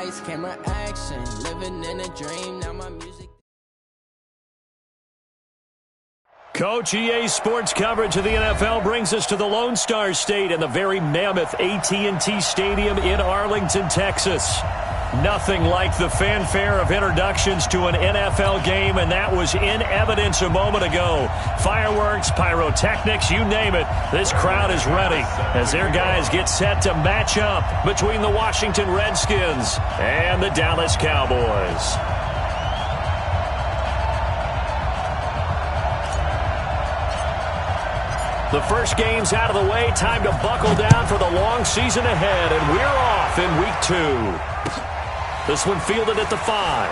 lights, camera, action. Living in a dream, now my music. Coach, EA Sports coverage of the NFL brings us to the Lone Star State and the very mammoth AT&T Stadium in Arlington, Texas. Nothing like the fanfare of introductions to an NFL game, and that was in evidence a moment ago. Fireworks, pyrotechnics, you name it. This crowd is ready as their guys get set to match up between the Washington Redskins and the Dallas Cowboys. The first game's out of the way. Time to buckle down for the long season ahead, and we're off in week 2. This one fielded at the 5.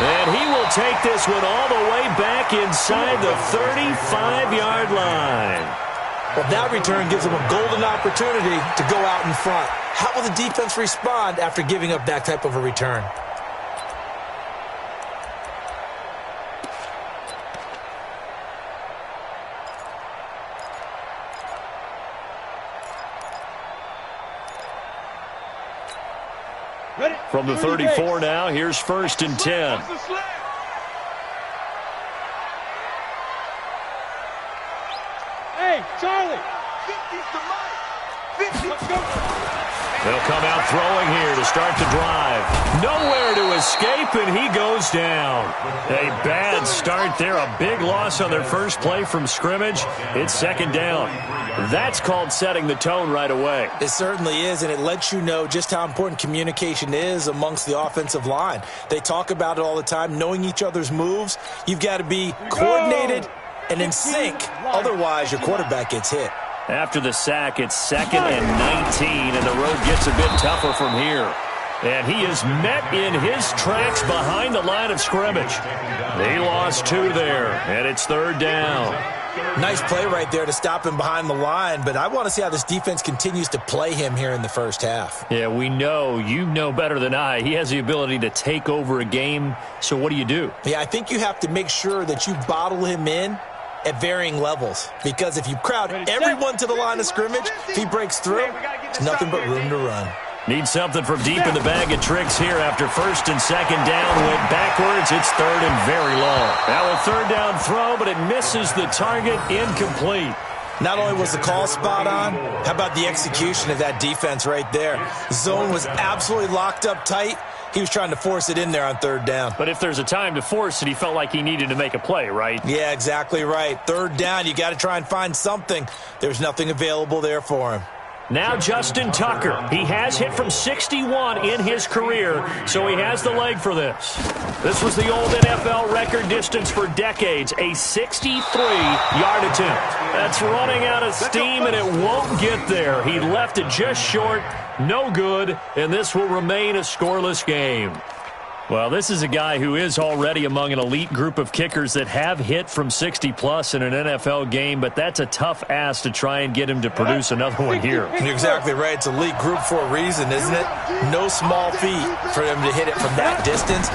And he will take this one all the way back inside the 35-yard line. Well, that return gives them a golden opportunity to go out in front. How will the defense respond after giving up that type of a return? From the 34 now, here's 1st and 10. Hey, Charlie! They'll come out throwing here to start the drive. Nowhere to escape, and he goes down. A bad start there. A big loss on their first play from scrimmage. It's 2nd down. That's called setting the tone right away. It certainly is, and it lets you know just how important communication is amongst the offensive line. They talk about it all the time, knowing each other's moves. You've got to be coordinated and in sync. Otherwise, your quarterback gets hit. After the sack, it's 2nd and 19, and the road gets a bit tougher from here. And he is met in his tracks behind the line of scrimmage. He lost 2 there, and it's 3rd down. Nice play right there to stop him behind the line, but I want to see how this defense continues to play him here in the first half. Yeah, we know. You know better than I. He has the ability to take over a game, so what do you do? Yeah, I think you have to make sure that you bottle him in at varying levels, because if you crowd everyone to the line of scrimmage, if he breaks through, there's nothing but room to run. Need something from deep in the bag of tricks here after 1st and 2nd down. Went backwards. It's 3rd and very long. Now a 3rd down throw, but it misses the target. Incomplete. Not only was the call spot on, how about the execution of that defense right there? Zone was absolutely locked up tight. He was trying to force it in there on 3rd down. But if there's a time to force it, he felt like he needed to make a play, right? Yeah, exactly right. 3rd down, you got to try and find something. There's nothing available there for him. Now Justin Tucker. He has hit from 61 in his career, so he has the leg for this. This was the old NFL record distance for decades, a 63-yard attempt. That's running out of steam, and it won't get there. He left it just short, no good, and this will remain a scoreless game. Well, this is a guy who is already among an elite group of kickers that have hit from 60-plus in an NFL game, but that's a tough ask to try and get him to produce another one here. You're exactly right. It's an elite group for a reason, isn't it? No small feat for him to hit it from that distance.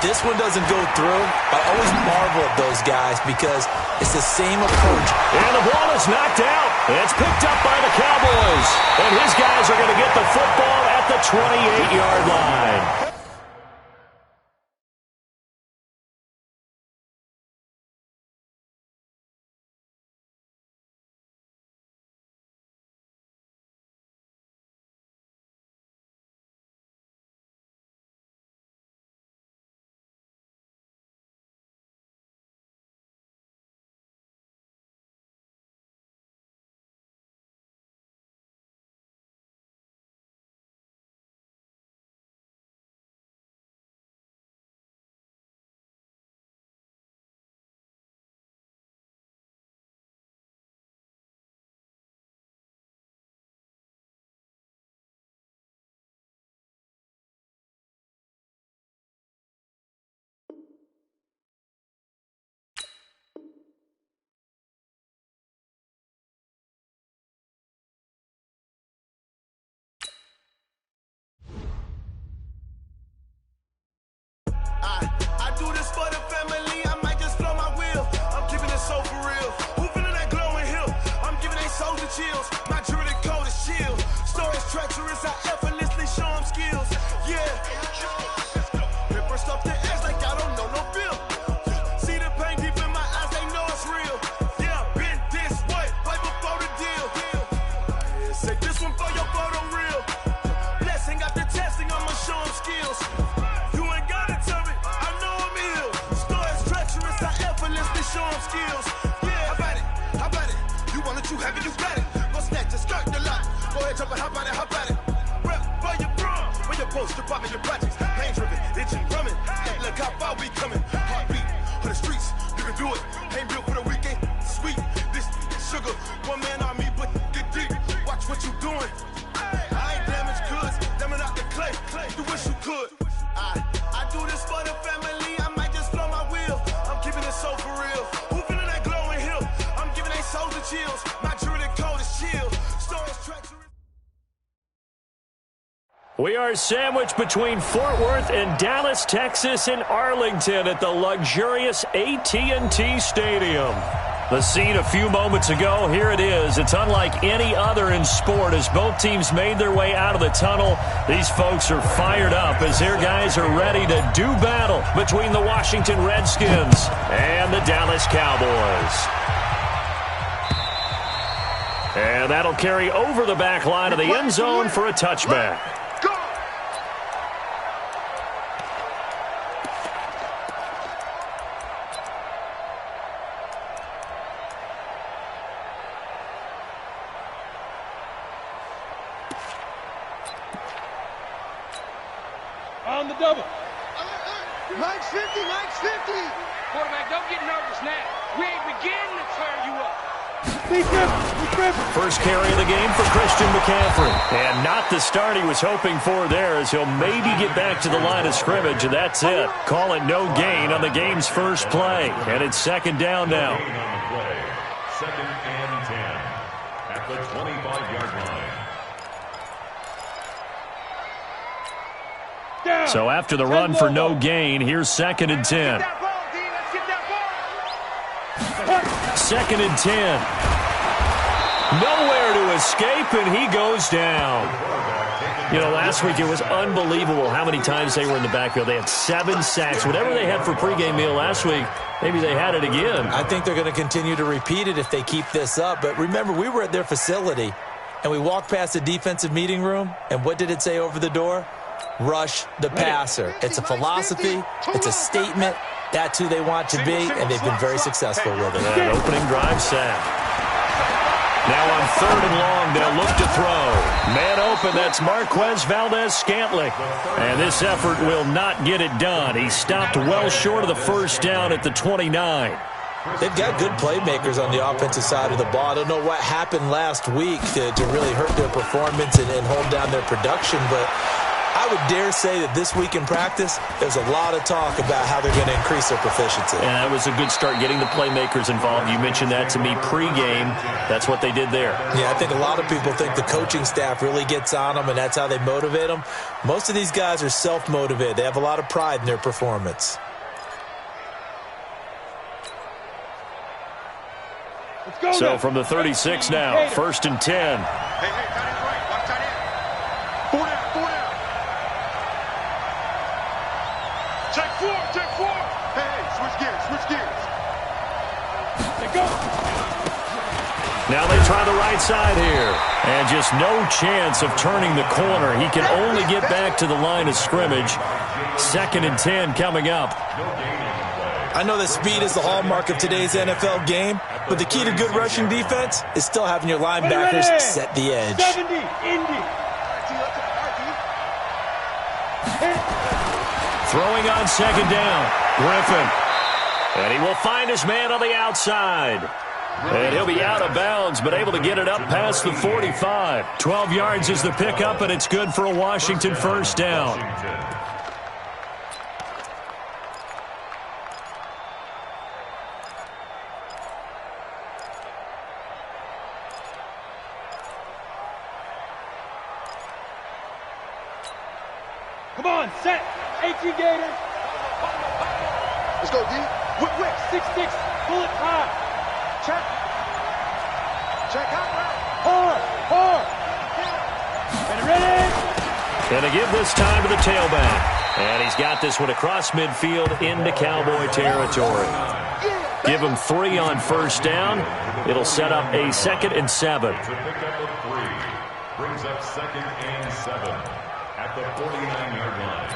This one doesn't go through. I always marvel at those guys because it's the same approach. And the ball is knocked out. It's picked up by the Cowboys. And his guys are going to get the football at the 28-yard line. Paper stuff the edge like I don't know no bill. See the pain deep in my eyes, they know it's real. Yeah, been this way before the deal. Say this one for your photo real. Blessing after testing, I'ma show them skills. You ain't gotta tell me, I know I'm ill. Stories treacherous, I effortlessly show them skills. Yeah, how about it? You want it, you have it, you got it. Go snatch a skirt the lot. Go ahead, jump it, how about it? Rep for your bro, when your poster popping your projects. Pain driven, itching, drumming. Hey, look how far we coming. Heartbeat for the streets, you can do it. Ain't built for the weekend, sweet. This sugar, one man on me, but get deep. Watch what you doing. I ain't damaged goods, damn out the clay. You wish you could. I do this for the family. I might just blow my wheel. I'm keeping it so for real. Who feeling that glowing hill? I'm giving they souls the chills. My jury the cold is chill. Stories treacherous. We are sandwiched between Fort Worth and Dallas, Texas, and Arlington at the luxurious AT&T Stadium. The scene a few moments ago, here it is. It's unlike any other in sport as both teams made their way out of the tunnel. These folks are fired up as their guys are ready to do battle between the Washington Redskins and the Dallas Cowboys. And that'll carry over the back line of the end zone for a touchback. On the double. Mike's 50, Mike's 50. Quarterback, don't get nervous now. We ain't beginning to tear you up. First carry of the game for Christian McCaffrey. And not the start he was hoping for there as he'll maybe get back to the line of scrimmage, and that's it. Call it no gain on the game's first play. And it's second down now. Second and 10 at the 25-yard line. So after the run for no gain, here's second and 10. Second and 10. Nowhere to escape, and he goes down. You know, last week it was unbelievable how many times they were in the backfield. They had 7 sacks. Whatever they had for pregame meal last week, maybe they had it again. I think they're going to continue to repeat it if they keep this up. But remember, we were at their facility, and we walked past the defensive meeting room, and what did it say over the door? Rush the passer. It's a philosophy. It's a statement. That's who they want to be, and they've been very successful with it. That opening drive sack. Now on third and long, they'll look to throw. Man open, that's Marquez Valdez-Scantling. And this effort will not get it done. He stopped well short of the first down at the 29. They've got good playmakers on the offensive side of the ball. I don't know what happened last week to really hurt their performance and hold down their production, but I would dare say that this week in practice, there's a lot of talk about how they're going to increase their proficiency. And that was a good start, getting the playmakers involved. You mentioned that to me pregame. That's what they did there. Yeah, I think a lot of people think the coaching staff really gets on them, and that's how they motivate them. Most of these guys are self-motivated. They have a lot of pride in their performance. Let's go So now. from the 36 now, first and 10. Hey, tight end right. Watch tight end. 4 down. Check 4. Hey, switch gears. Let go. Now they try the right side here. And just no chance of turning the corner. He can only get back to the line of scrimmage. Second and 10 coming up. I know that speed is the hallmark of today's NFL game, but the key to good rushing defense is still having your linebackers set the edge. 70, Indy. Throwing on second down, Griffin. And he will find his man on the outside. And he'll be out of bounds, but able to get it up past the 45. 12 yards is the pickup, and it's good for a Washington first down. Come on, set. HE Gators. Let's go, D. Whip. 6-6. Pull it high. Check out route. Hard. And ready. And to give this time to the tailback. And he's got this one across midfield into Cowboy territory. Give him 3 on first down. It'll set up a 2nd and 7. It's a pickup of 3. Brings up 2nd and 7 at the 49-yard line.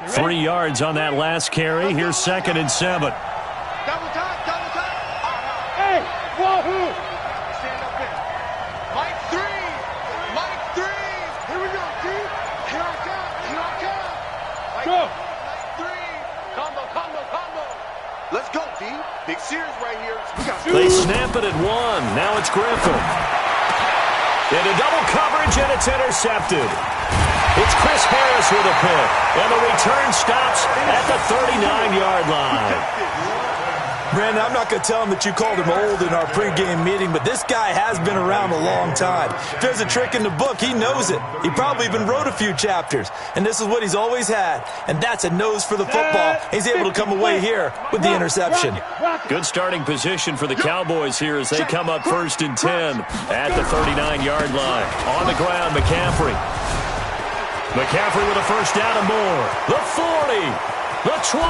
Okay, 3 yards on that last carry. Here's 2nd and 7. Double time, double time. Hey, wahoo! Stand up there. Mike 3. Mike 3. Here we go, D. Here I come. Here I come. Mike, Go. Mike 3. Combo, combo, combo. Let's go, D. Big series right here. We got They snap it at 1. Now it's Griffin. Into double coverage, and it's intercepted. It's Chris Harris with a pick, and the return stops at the 39-yard line. Brandon, I'm not going to tell him that you called him old in our pregame meeting, but this guy has been around a long time. If there's a trick in the book, he knows it. He probably even wrote a few chapters, and this is what he's always had, and that's a nose for the football. He's able to come away here with the interception. Good starting position for the Cowboys here as they come up 1st and 10 at the 39-yard line. On the ground, McCaffrey. McCaffrey with a first down and more. The 40, the 20,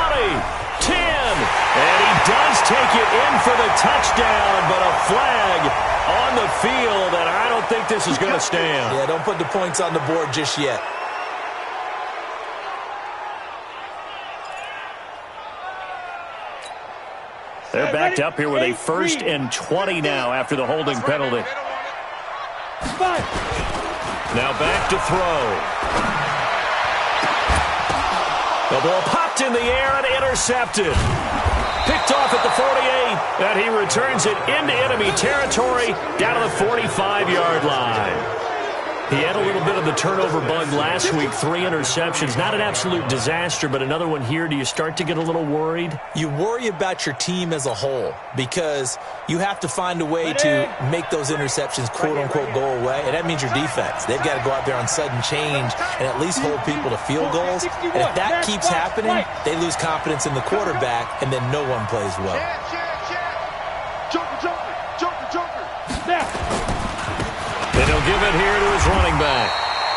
10, and he does take it in for the touchdown, but a flag on the field, and I don't think this is going to stand. Yeah, don't put the points on the board just yet. They're backed up here with a 1st and 20 now after the holding penalty. Now back to throw. The ball popped in the air and intercepted. Picked off at the 48, and he returns it into enemy territory down to the 45-yard line. He had a little bit of the turnover bug last week, 3 interceptions. Not an absolute disaster, but another one here. Do you start to get a little worried? You worry about your team as a whole because you have to find a way to make those interceptions, quote-unquote, go away, and that means your defense. They've got to go out there on sudden change and at least hold people to field goals. And if that keeps happening, they lose confidence in the quarterback, and then no one plays well. Joker, Joker, Joker, Joker. Now. And he'll give it here to his running back.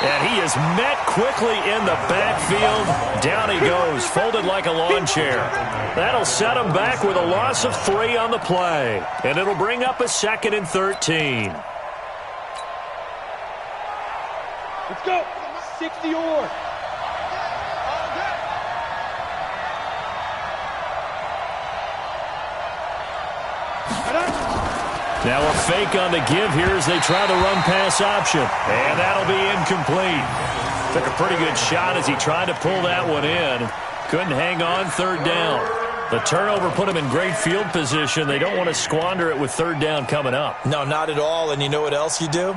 And he is met quickly in the backfield. Down he goes, folded like a lawn chair. That'll set him back with a loss of 3 on the play. And it'll bring up a 2nd and 13. Let's go. 60 or. Now a fake on the give here as they try the run-pass option. And that'll be incomplete. Took a pretty good shot as he tried to pull that one in. Couldn't hang on 3rd down. The turnover put him in great field position. They don't want to squander it with 3rd down coming up. No, not at all. And you know what else you do?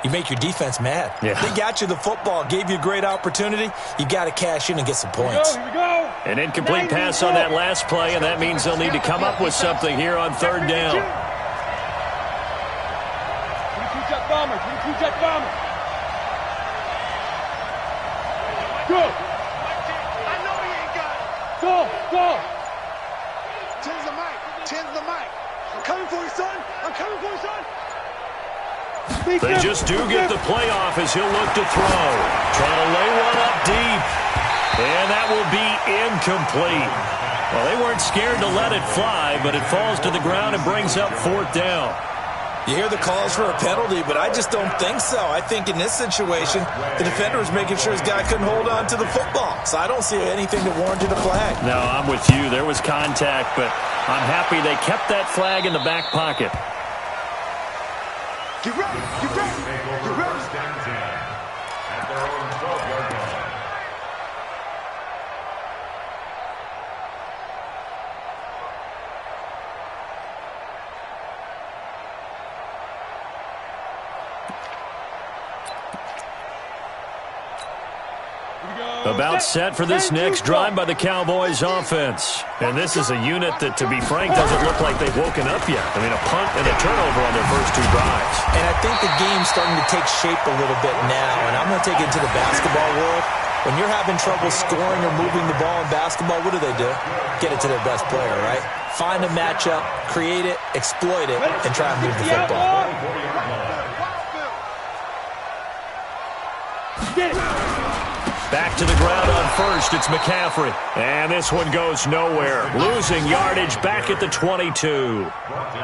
You make your defense mad. Yeah. They got you the football, gave you a great opportunity. You got to cash in and get some points. Here we go. An incomplete pass on that last play, and that means they'll need to come up with something here on 3rd down. Bomber, two-jet bomber. Good. I know he ain't got it. Go, go. Tens the mic. Tens the mic. I'm coming for you, son. I'm coming for you, son. They just do get the play off as he'll look to throw. Trying to lay one up deep. And that will be incomplete. Well, they weren't scared to let it fly, but it falls to the ground and brings up 4th down. You hear the calls for a penalty, but I just don't think so. I think in this situation, the defender was making sure his guy couldn't hold on to the football. So I don't see anything that warranted a flag. No, I'm with you. There was contact, but I'm happy they kept that flag in the back pocket. Get ready. Get ready. Get ready. 1st and 10 at their own 12-yard line. About set for this next drive by the Cowboys offense. And this is a unit that, to be frank, doesn't look like they've woken up yet. I mean, a punt and a turnover on their first 2 drives. And I think the game's starting to take shape a little bit now. And I'm going to take it to the basketball world. When you're having trouble scoring or moving the ball in basketball, what do? Get it to their best player, right? Find a matchup, create it, exploit it, and try and move the football. Back to the ground on first. It's McCaffrey. And this one goes nowhere. Losing yardage back at the 22.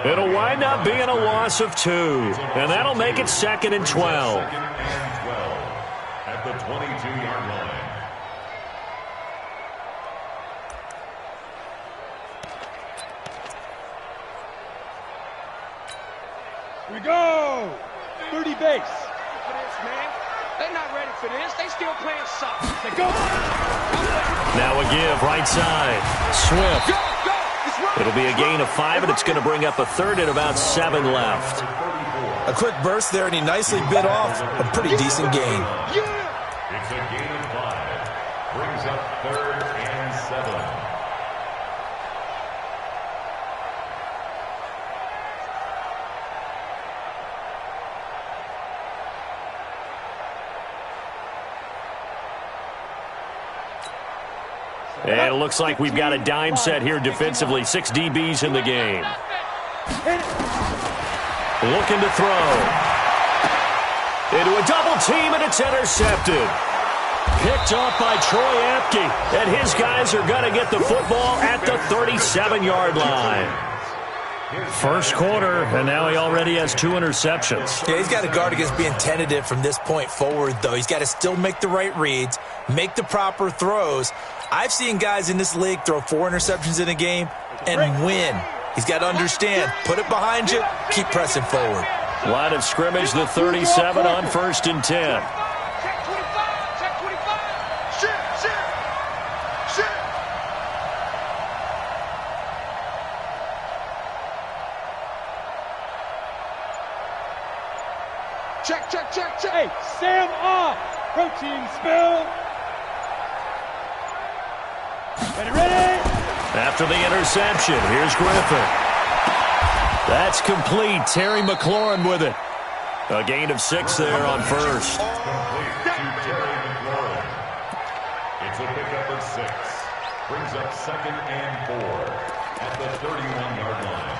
It'll wind up being a loss of 2. And that'll make it 2nd and 12. At the 22-yard line. Here we go. 30 base. They're not ready for this. They still playing soccer. They go. Now a give, right side. Swift. Go, go. It'll be a gain of 5, and it's going to bring up a 3rd and about 7 left. A quick burst there, and he nicely bit off a pretty decent gain. It's a gain of 5. Brings up 3rd and 7. And it looks like we've got a dime set here defensively. 6 DBs in the game. Looking to throw. Into a double team, and it's intercepted. Picked off by Troy Apke. And his guys are going to get the football at the 37-yard line. First quarter, and now he already has 2 interceptions. Yeah, he's got to guard against being tentative from this point forward, though. He's got to still make the right reads, make the proper throws. I've seen guys in this league throw 4 interceptions in a game and win. He's got to understand, put it behind you, keep pressing forward. Line of scrimmage, the 37 on 1st and 10. Check 25. Check 25. Shit. Check. Hey, Sam off. Protein spill. Ready? After the interception, here's Griffin. That's complete. Terry McLaurin with it. A gain of 6 there on first. Complete to Terry McLaurin. It's a pickup of 6. Brings up 2nd and 4 at the 31-yard line.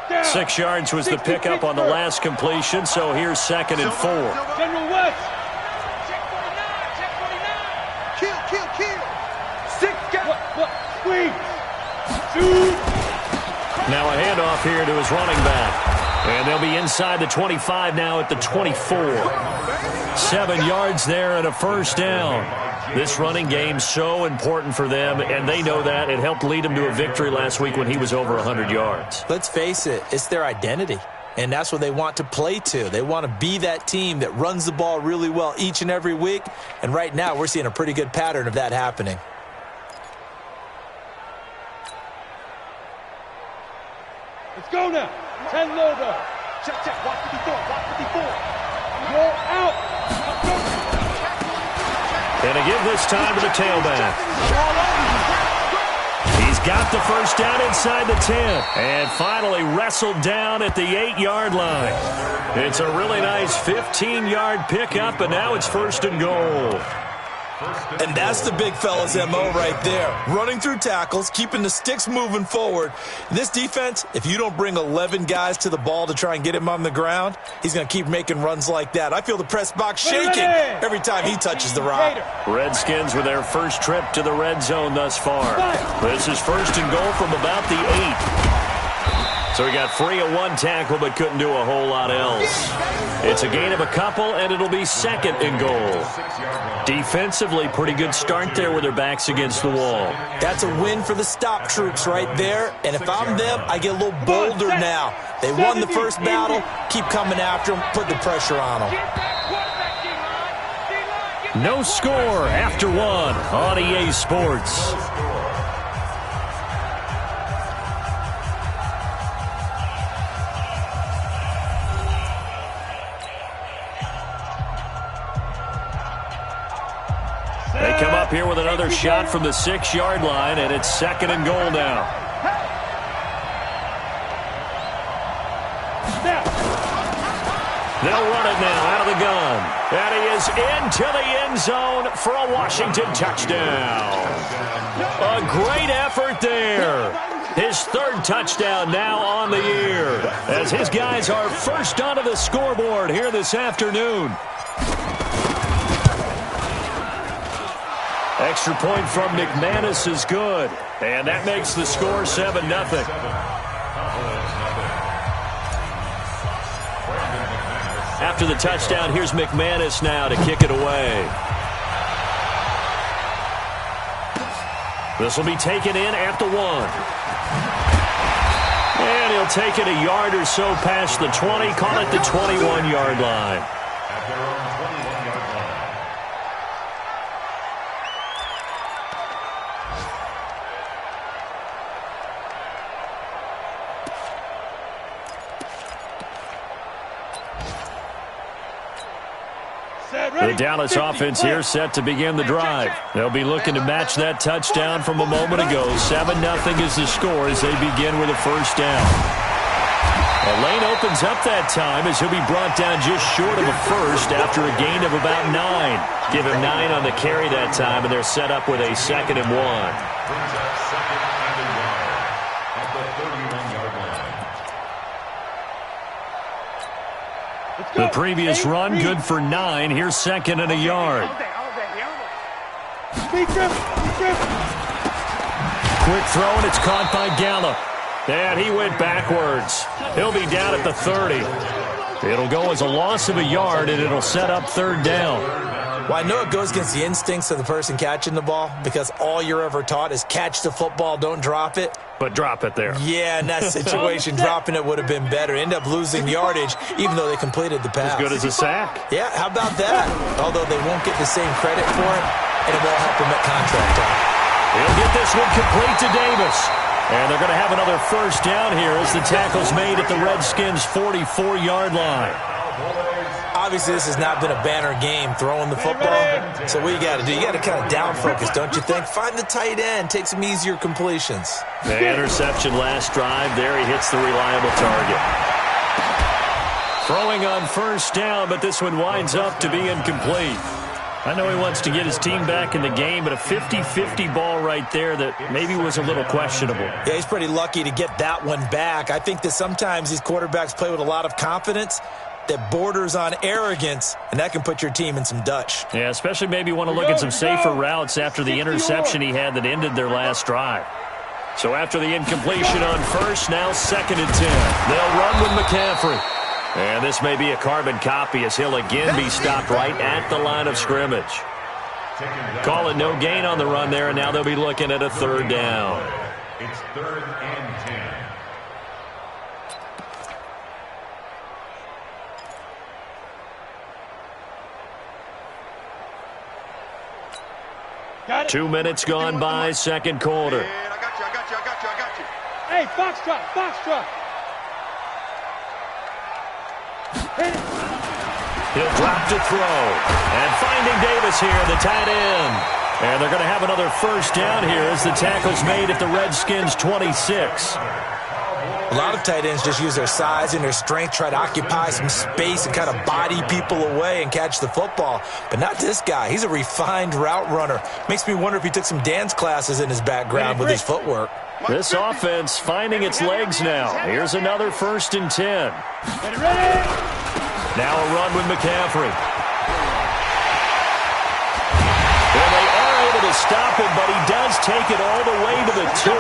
Down. 6 yards was the pickup on the last completion, so here's 2nd and 4. General West. Check 49. Kill. 6 guys. What? Squeeze. 2. Now a handoff here to his running back. And they'll be inside the 25 now at the 24. 7 yards there and a first down. This running game so important for them, and they know that. It helped lead them to a victory last week when he was over 100 yards. Let's face it, it's their identity, and that's what they want to play to. They want to be that team that runs the ball really well each and every week, and right now we're seeing a pretty good pattern of that happening. Let's go now. 10 Lobo. Check. Watch 54. Roll out. And a give this time to the tailback. He's got the first down inside the 10. And finally wrestled down at the 8-yard line. It's a really nice 15-yard pickup, and now it's 1st and goal. And that's the big fella's MO right there. Running through tackles, keeping the sticks moving forward. This defense, if you don't bring 11 guys to the ball to try and get him on the ground, he's going to keep making runs like that. I feel the press box shaking every time he touches the rock. Redskins with their first trip to the red zone thus far. This is 1st and goal from about the 8. So he got free of 1 tackle but couldn't do a whole lot else. It's a gain of a couple, and it'll be 2nd and goal. Defensively, pretty good start there with their backs against the wall. That's a win for the stop troops right there, and if I'm them, I get a little bolder now. They won the first battle, keep coming after them, put the pressure on them. No score after 1 on EA Sports. They come up here with another shot from the 6-yard line, and it's 2nd and goal now. They'll run it now out of the gun. And he is into the end zone for a Washington touchdown. A great effort there. His third touchdown now on the year, as his guys are first onto the scoreboard here this afternoon. Extra point from McManus is good, and that makes the score 7-0. After the touchdown, here's McManus now to kick it away. This will be taken in at the 1. And he'll take it a yard or so past the 20, call it the 21-yard line. At their own 21-yard line. The Dallas offense here set to begin the drive. They'll be looking to match that touchdown from a moment ago. 7-0 is the score as they begin with a first down. A lane opens up that time as he'll be brought down just short of a first after a gain of about 9. Give him 9 on the carry that time, and they're set up with a 2nd and 1. Brings up 2nd and a yard at the 31-yard line. The previous run, good for 9. Here's 2nd and a yard. Quick throw, and it's caught by Gallup. And he went backwards. He'll be down at the 30. It'll go as a loss of a yard, and it'll set up 3rd down. Well, I know it goes against the instincts of the person catching the ball because all you're ever taught is catch the football, don't drop it. But drop it there. Yeah, in that situation, dropping it would have been better. End up losing yardage, even though they completed the pass. As good as a sack. Yeah, how about that? Although they won't get the same credit for it, and it won't help them at contract time. He'll get this one complete to Davis. And they're going to have another first down here as the tackle's made at the Redskins' 44-yard line. Obviously, this has not been a banner game throwing the football. So what you got to do, you got to kind of down focus, don't you think? Find the tight end, take some easier completions. The interception last drive. There he hits the reliable target. Throwing on first down, but this one winds up to be incomplete. I know he wants to get his team back in the game, but a 50-50 ball right there that maybe was a little questionable. Yeah, he's pretty lucky to get that one back. I think that sometimes these quarterbacks play with a lot of confidence that borders on arrogance, and that can put your team in some Dutch. Yeah, especially maybe want to look at some safer routes after the interception he had that ended their last drive. So after the incompletion on first, now 2nd and 10. They'll run with McCaffrey. And this may be a carbon copy as he'll again be stopped right at the line of scrimmage. Call it no gain on the run there, and now they'll be looking at a 3rd down. It's 3rd and 10. 2 minutes gone by, 2nd quarter. I got you. Hey, Foxtrot. He'll drop to throw. And finding Davis here, the tight end. And they're going to have another first down here as the tackle's made at the Redskins' 26. A lot of tight ends just use their size and their strength, try to occupy some space and kind of body people away and catch the football. But not this guy. He's a refined route runner. Makes me wonder if he took some dance classes in his background with his footwork. This offense finding its legs now. Here's another 1st and 10. Now a run with McCaffrey. Well, they are able to stop him, but he does take it all the way to the 2.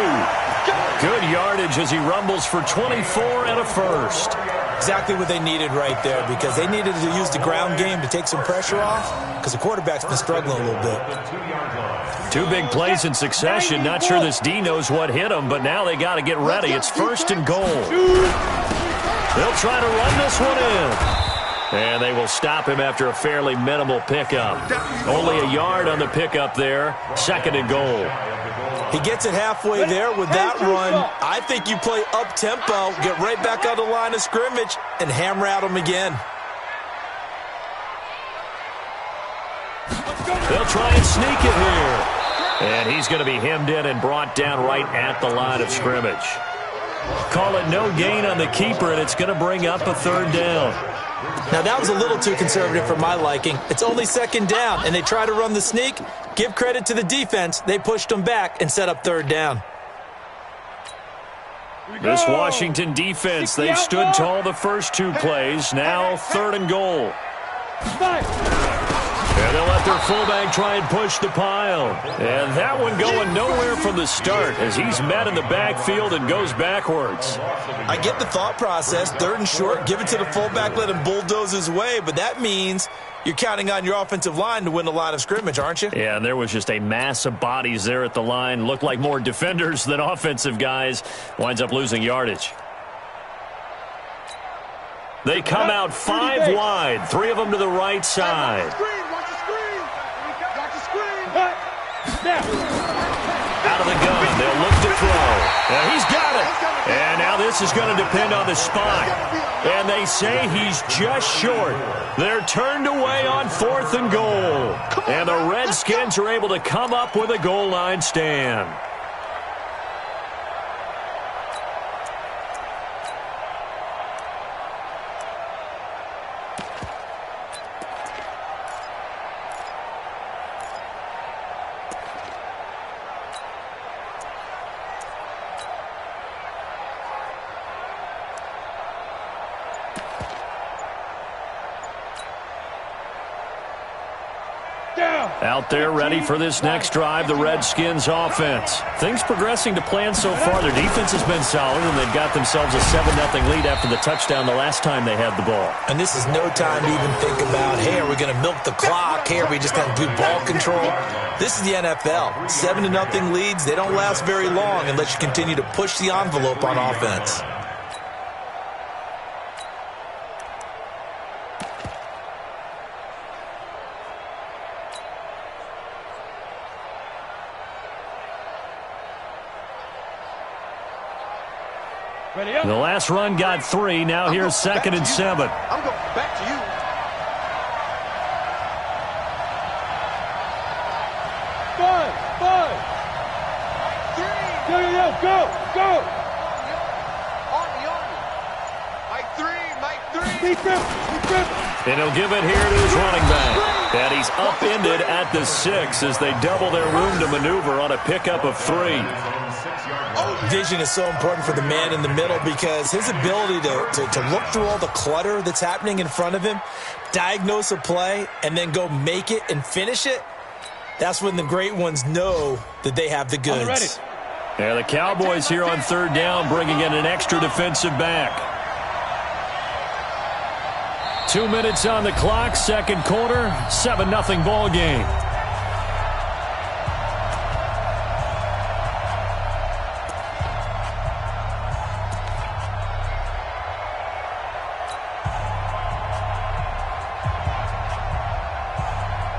Good yardage as he rumbles for 24 and a first. Exactly what they needed right there, because they needed to use the ground game to take some pressure off, because the quarterback's been struggling a little bit. 2 big plays in succession. Not sure this D knows what hit him, but now they got to get ready. It's 1st and goal. They'll try to run this one in. And they will stop him after a fairly minimal pickup. Only a yard on the pickup there. 2nd and goal. He gets it halfway there with that run. I think you play up-tempo, get right back on the line of scrimmage, and hammer at him again. They'll try and sneak it here. And he's going to be hemmed in and brought down right at the line of scrimmage. Call it no gain on the keeper, and it's going to bring up a 3rd down. Now, that was a little too conservative for my liking. It's only second down, and they try to run the sneak. Give credit to the defense. They pushed them back and set up third down. This Washington defense, they stood tall the first two plays. Now third and goal. And they'll let their fullback try and push the pile. And that one going nowhere from the start as he's met in the backfield and goes backwards. I get the thought process. Third and short, give it to the fullback, let him bulldoze his way. But that means you're counting on your offensive line to win the line of scrimmage, aren't you? Yeah, and there was just a mass of bodies there at the line. Looked like more defenders than offensive guys. Winds up losing yardage. They come out 5 wide, 3 of them to the right side. Out of the gun, they'll look to throw. Now he's got it. And now this is going to depend on the spot. And they say he's just short. They're turned away on 4th and goal. And the Redskins are able to come up with a goal line stand. Out there ready for this next drive, the Redskins offense. Things progressing to plan so far. Their defense has been solid, and they've got themselves a 7-0 lead after the touchdown the last time they had the ball. And this is no time to even think about, hey, are we going to milk the clock? Hey, are we just going to do ball control? This is the NFL. 7-0 leads, they don't last very long unless you continue to push the envelope on offense. The last run got 3. Now here's 2nd and 7. I'm going back to you. Five. 3. Go. On me. Mike 3. And he'll give it here to his running back. And he's upended at the 6 as they double their room to maneuver on a pickup of 3. Vision is so important for the man in the middle because his ability to look through all the clutter that's happening in front of him, diagnose a play, and then go make it and finish it, that's when the great ones know that they have the goods. Yeah, the Cowboys here on 3rd down bringing in an extra defensive back. 2 minutes on the clock, 2nd quarter, 7-0 ball game.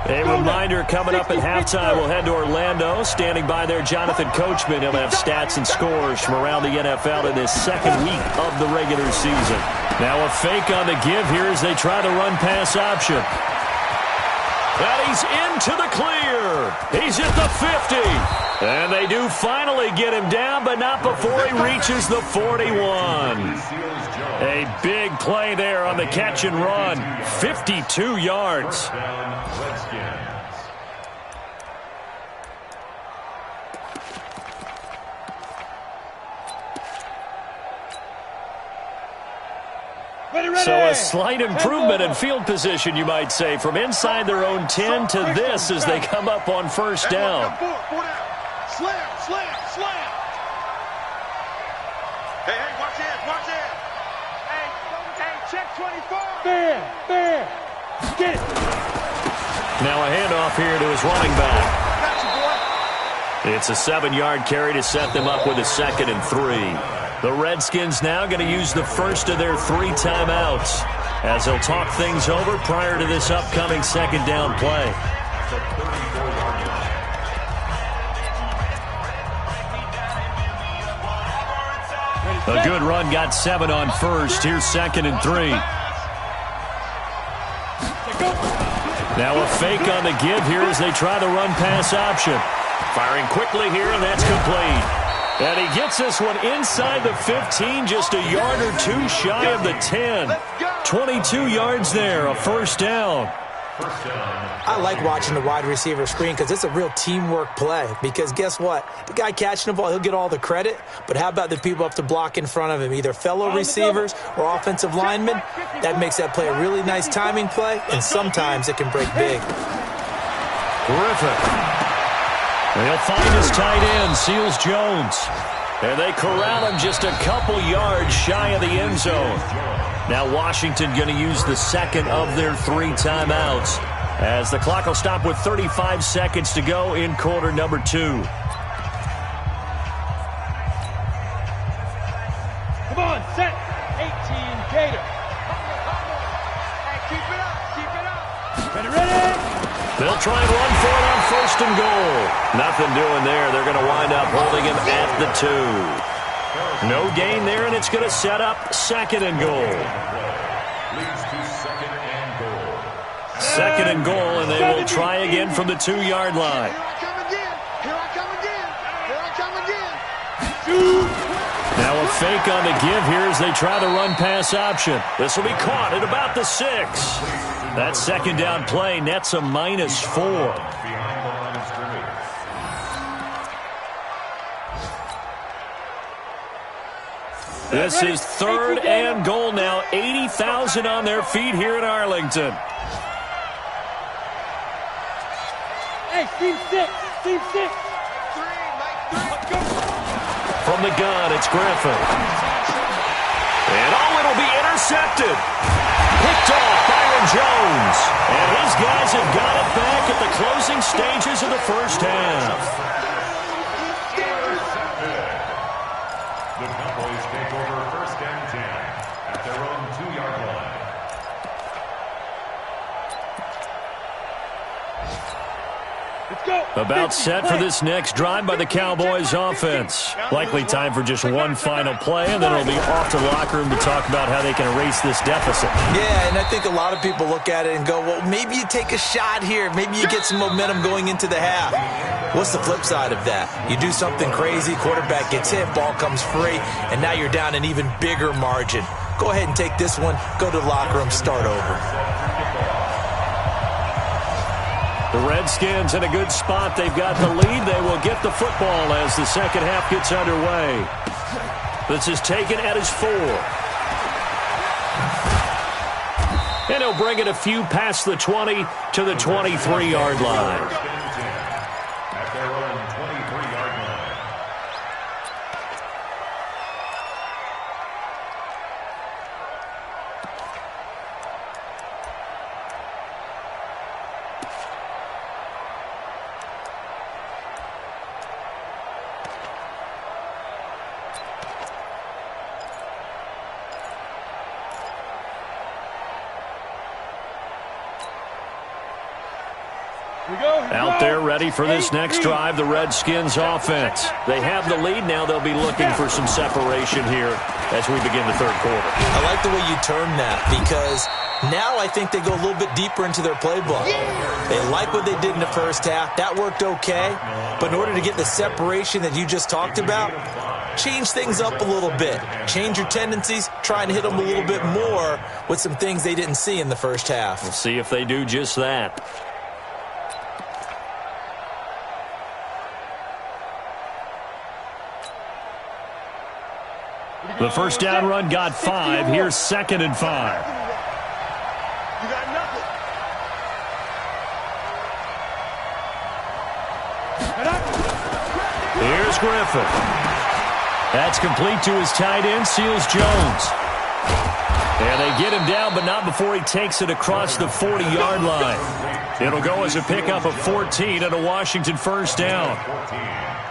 A reminder coming up at halftime, we'll head to Orlando. Standing by there, Jonathan Coachman. He'll have stats and scores from around the NFL in his 2nd week of the regular season. Now a fake on the give here as they try the run-pass option. And he's into the clear. He's at the 50. And they do finally get him down, but not before he reaches the 41. A big play there on the catch and run. 52 yards. So a slight improvement in field position, you might say, from inside their own 10 to this as they come up on 1st down. Slam. Hey, watch it. Hey, check 24. Fair. Get it. Now a handoff here to his running back. It's a 7-yard carry to set them up with a 2nd and 3. The Redskins now going to use the first of their 3 timeouts as they'll talk things over prior to this upcoming 2nd down play. A good run got 7 on 1st. Here's 2nd and 3. Now a fake on the give here as they try the run-pass option. Firing quickly here, and that's complete. And he gets this one inside the 15, just a yard or 2 shy of the 10. 22 yards there, a first down. I like watching the wide receiver screen because it's a real teamwork play. Because guess what? The guy catching the ball, he'll get all the credit. But how about the people up to block in front of him, either fellow receivers or offensive linemen? That makes that play a really nice timing play, and sometimes it can break big. Griffin. They'll find his tight end, Seals Jones. And they corral him just a couple yards shy of the end zone. Now Washington going to use the second of their 3 timeouts as the clock will stop with 35 seconds to go in quarter number 2. Come on, set. 18, Gator. Hey, keep it up, keep it up. Ready. They'll try and run for it on first and goal. Nothing doing there. They're going to wind up holding him at the 2. No gain there, and it's going to set up second and goal. Leads to second and goal. Second and goal, and they will try again from the 2-yard line. Here I come again. Here I come again. Here I come again. Now a fake on the give here as they try the run-pass option. This will be caught at about the 6. That second down play nets a -4. Behind the line of scrimmage. This is third and goal now. 80,000 on their feet here in Arlington. Hey, team 6. Team 6. From the gun, it's Griffin. And it'll be intercepted. Picked off Byron Jones. And his guys have got it back at the closing stages of the first half. The Cowboys take over first and 10 at their own 2-yard line. Let's go. About set for this next drive by the Cowboys offense. Likely time for just one final play, and then it'll be off to the locker room to talk about how they can erase this deficit. Yeah, and I think a lot of people look at it and go, well, maybe you take a shot here. Maybe you get some momentum going into the half. What's the flip side of that? You do something crazy, quarterback gets hit, ball comes free, and now you're down an even bigger margin. Go ahead and take this one, go to the locker room, start over. The Redskins in a good spot. They've got the lead. They will get the football as the second half gets underway. This is taken at his 4. And he'll bring it a few past the 20 to the 23-yard line. At their own 23-yard line. Out there ready for this next drive, the Redskins offense. They have the lead. Now they'll be looking for some separation here as we begin the third quarter. I like the way you term that because now I think they go a little bit deeper into their playbook. They like what they did in the first half. That worked okay. But in order to get the separation that you just talked about, change things up a little bit. Change your tendencies. Try and hit them a little bit more with some things they didn't see in the first half. We'll see if they do just that. The first down run got 5. Here's second and 5. You got nothing. Here's Griffin. That's complete to his tight end, Seals Jones. And they get him down, but not before he takes it across the 40-yard line. It'll go as a pickup of 14 and a Washington first down.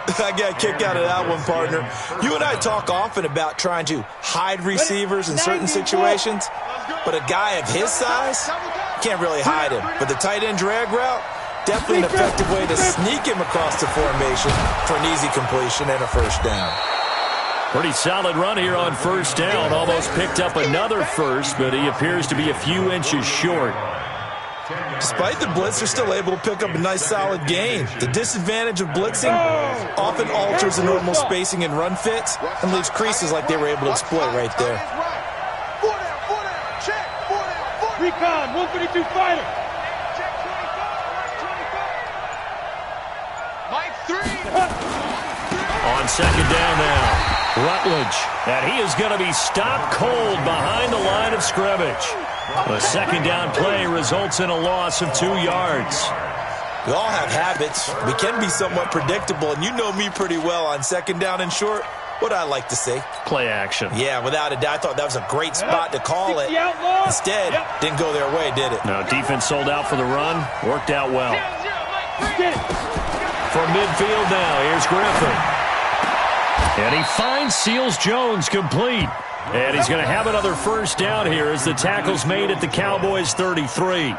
I got a kick out of that one, partner. You and I talk often about trying to hide receivers in certain situations, but a guy of his size, can't really hide him. But the tight end drag route, definitely an effective way to sneak him across the formation for an easy completion and a first down. Pretty solid run here on first down. Almost picked up another first, but he appears to be a few inches short. Despite the blitz, they're still able to pick up a nice solid gain. The disadvantage of blitzing often alters the normal spacing and run fits and leaves creases like they were able to exploit right there. 22 fighter. Check 25. Mike 3. On second down now, Rutledge. And he is going to be stopped cold behind the line of scrimmage. The second down play results in a loss of 2 yards. We all have habits. We can be somewhat predictable, and you know me pretty well on second down and short. What I like to say? Play action. Yeah, without a doubt. I thought that was a great spot to call it. Instead, didn't go their way, did it? No, defense sold out for the run. Worked out well. From midfield now, here's Griffin. And he finds Seals-Jones complete. And he's going to have another first down here as the tackle's made at the Cowboys' 33.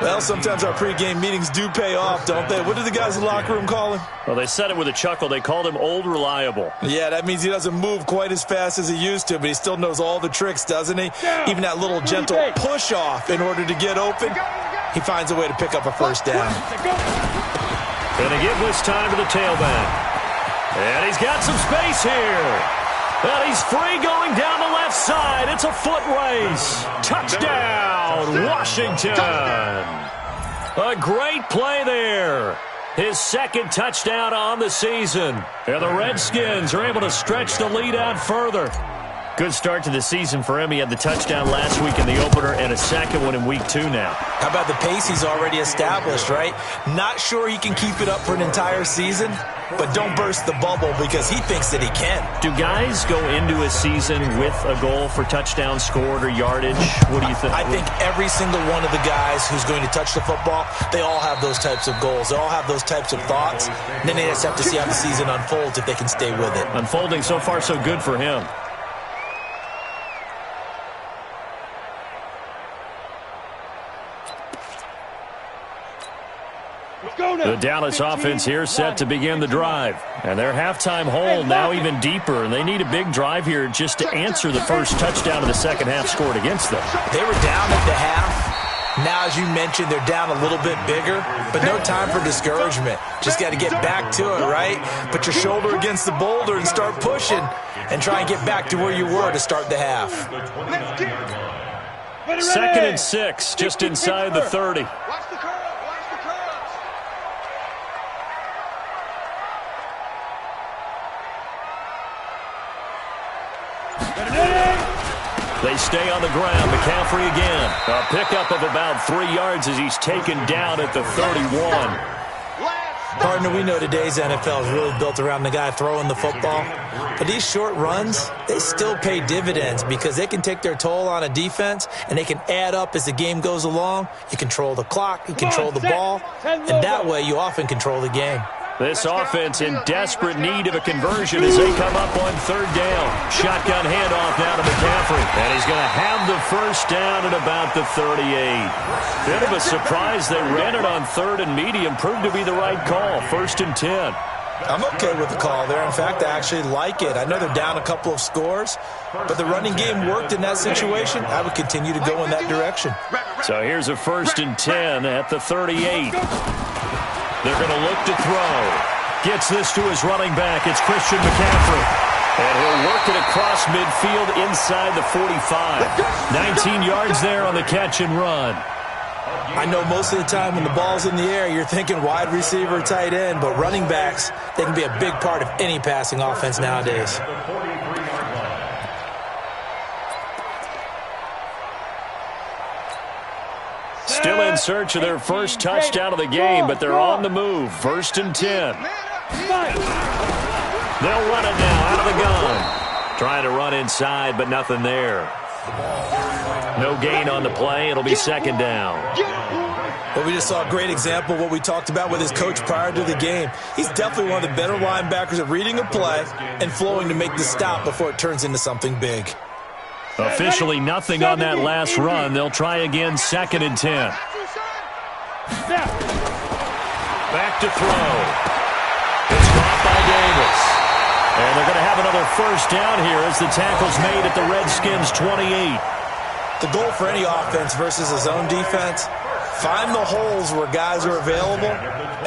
Well, sometimes our pregame meetings do pay off, don't they? What do the guys in the locker room call him? Well, they said it with a chuckle. They called him Old Reliable. Yeah, that means he doesn't move quite as fast as he used to, but he still knows all the tricks, doesn't he? Even that little gentle push-off in order to get open, he finds a way to pick up a first down. Going to give this time to the tailback. And he's got some space here. And he's free going down the left side. It's a foot race. Touchdown, Washington. A great play there. His second touchdown on the season. And the Redskins are able to stretch the lead out further. Good start to the season for him. He had the touchdown last week in the opener and a second one in week 2 now. How about the pace he's already established, right? Not sure he can keep it up for an entire season, but don't burst the bubble because he thinks that he can. Do guys go into a season with a goal for touchdown scored or yardage? What do you think? I think every single one of the guys who's going to touch the football, they all have those types of goals. They all have those types of thoughts. And then they just have to see how the season unfolds if they can stay with it. Unfolding so far so good for him. The Dallas offense here set to begin the drive. And their halftime hole now even deeper. And they need a big drive here just to answer the first touchdown of the second half scored against them. They were down at the half. Now, as you mentioned, they're down a little bit bigger. But no time for discouragement. Just got to get back to it, right? Put your shoulder against the boulder and start pushing. And try and get back to where you were to start the half. 2nd and 6, just inside the 30. They stay on the ground. McCaffrey again. A pickup of about 3 yards as he's taken down at the 31. Partner, we know today's NFL is really built around the guy throwing the football. But these short runs, they still pay dividends because they can take their toll on a defense and they can add up as the game goes along. You control the clock, you control the ball, and that way you often control the game. This offense in desperate need of a conversion as they come up on 3rd down. Shotgun handoff now to McCaffrey. And he's going to have the first down at about the 38. Bit of a surprise they ran it on 3rd and medium. Proved to be the right call. 1st and 10. I'm okay with the call there. In fact, I actually like it. I know they're down a couple of scores, but the running game worked in that situation. I would continue to go in that direction. So here's a 1st and 10 at the 38. They're going to look to throw. Gets this to his running back. It's Christian McCaffrey. And he'll work it across midfield inside the 45. 19 yards there on the catch and run. I know most of the time when the ball's in the air, you're thinking wide receiver, tight end, but running backs, they can be a big part of any passing offense nowadays. Still in search of their first touchdown of the game, but they're on the move. 1st and 10. They'll run it now out of the gun. Trying to run inside, but nothing there. No gain on the play. It'll be 2nd down. Well, we just saw a great example of what we talked about with his coach prior to the game. He's definitely one of the better linebackers at reading a play and flowing to make the stop before it turns into something big. Officially nothing on that last run. They'll try again, 2nd and 10. Back to throw. It's caught by Davis. And they're going to have another first down here as the tackle's made at the Redskins' 28. The goal for any offense versus a zone defense, find the holes where guys are available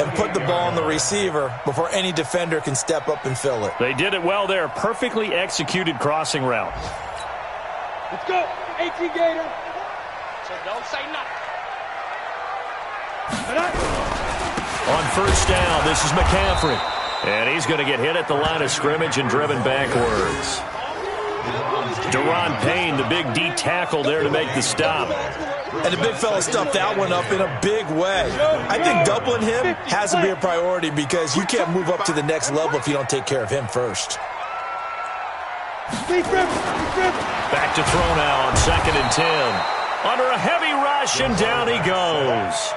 and put the ball on the receiver before any defender can step up and fill it. They did it well there. Perfectly executed crossing route. Let's go, 18 Gator. So no don't say nothing. On first down, this is McCaffrey. And he's going to get hit at the line of scrimmage and driven backwards. Daron Payne, the big D tackle there to make the stop. And the big fella stuffed that one up in a big way. I think doubling him has to be a priority because you can't move up to the next level if you don't take care of him first. Back to throw now on 2nd and 10. Under a heavy rush, and down he goes.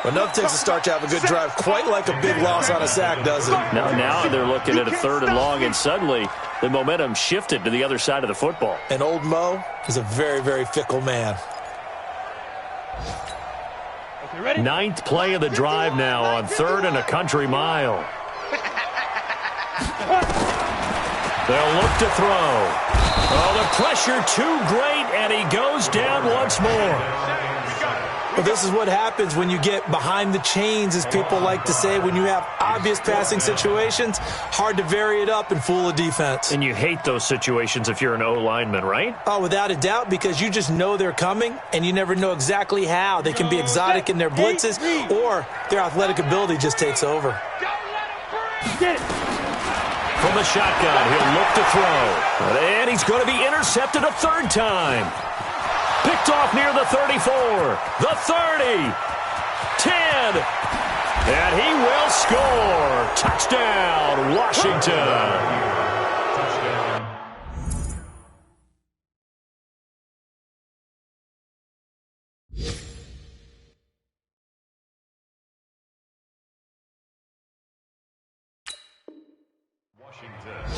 Enough takes a start to have a good drive, quite like a big loss on a sack, does it? Now they're looking at a 3rd and long, and suddenly the momentum shifted to the other side of the football. And old Mo is a very, very fickle man. 9th play of the drive now on 3rd and a country mile. They'll look to throw. Oh, the pressure too great, and he goes down once more. Well, this is what happens when you get behind the chains, as people like to say. When you have obvious passing situations, hard to vary it up and fool a defense. And you hate those situations if you're an O-lineman, right? Oh, without a doubt, because you just know they're coming, and you never know exactly how. They can be exotic in their blitzes, or their athletic ability just takes over. From the shotgun, he'll look to throw. And he's going to be intercepted a 3rd time. Picked off near the 34, the 30, 10, and he will score. Touchdown, Washington.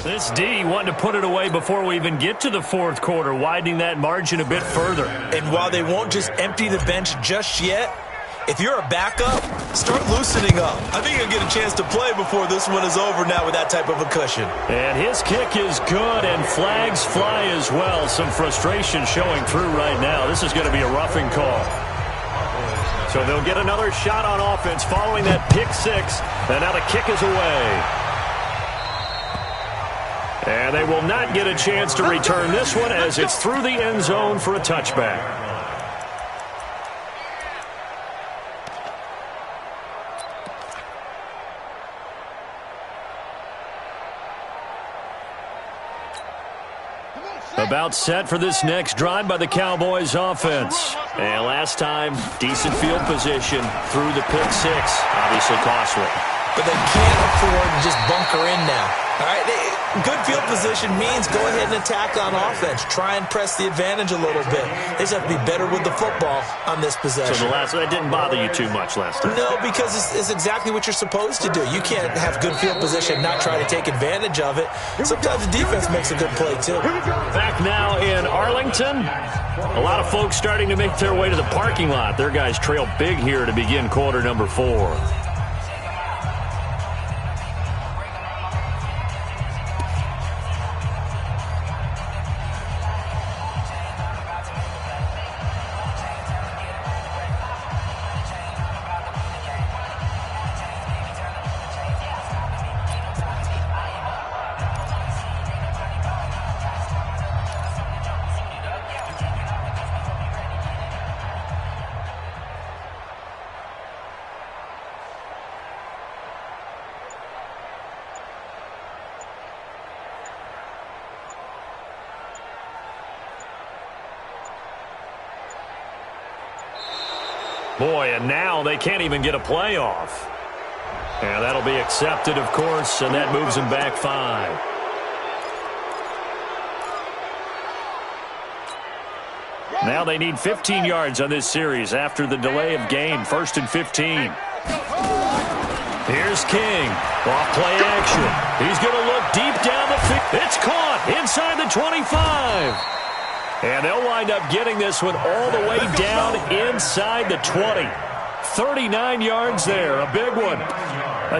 This D wanted to put it away before we even get to the 4th quarter, widening that margin a bit further. And while they won't just empty the bench just yet, if you're a backup, start loosening up. I think you'll get a chance to play before this one is over now with that type of a cushion. And his kick is good, and flags fly as well. Some frustration showing through right now. This is going to be a roughing call. So they'll get another shot on offense following that pick 6, and now the kick is away. And they will not get a chance to return this one as it's through the end zone for a touchback. About set for this next drive by the Cowboys offense. And last time, decent field position through the pick 6. Obviously costly. But they can't afford to just bunker in now. All right, good field position means go ahead and attack on offense. Try and press the advantage a little bit. They just have to be better with the football on this possession. So that didn't bother you too much last time? No, because it's exactly what you're supposed to do. You can't have good field position and not try to take advantage of it. Sometimes the defense makes a good play, too. Back now in Arlington. A lot of folks starting to make their way to the parking lot. Their guys trail big here to begin quarter number 4. Boy, and now they can't even get a playoff. And that'll be accepted, of course, and that moves them back 5. Now they need 15 yards on this series after the delay of game. 1st and 15. Here's King. Off play action. He's going to look deep down the field. It's caught inside the 25. And they'll wind up getting this one all the way down inside the 20. 39 yards there, a big one.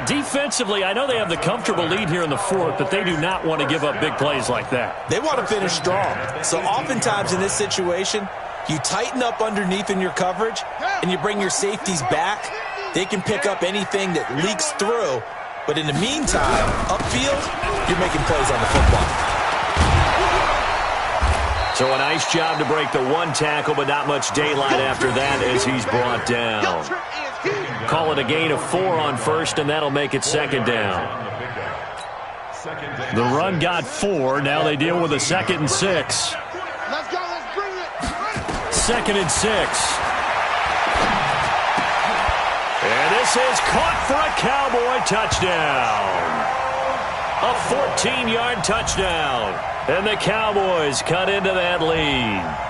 Defensively, I know they have the comfortable lead here in the 4th, but they do not want to give up big plays like that. They want to finish strong. So oftentimes in this situation, you tighten up underneath in your coverage, and you bring your safeties back. They can pick up anything that leaks through. But in the meantime, upfield, you're making plays on the football. So a nice job to break the one tackle, but not much daylight after that as he's brought down. Call it a gain of 4 on first, and that'll make it second down. The run got 4. Now they deal with a 2nd and 6. Let's go. Let's bring it. 2nd and 6. And this is caught for a Cowboy touchdown. A 14-yard touchdown. And the Cowboys cut into that lead.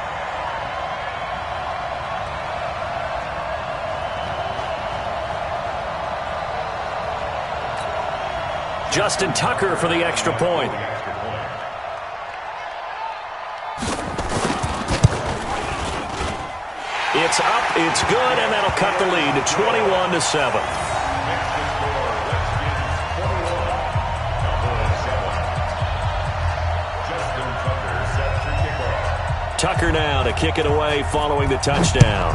Justin Tucker for the extra point. It's up, it's good, and that'll cut the lead to 21-7. Tucker now to kick it away following the touchdown.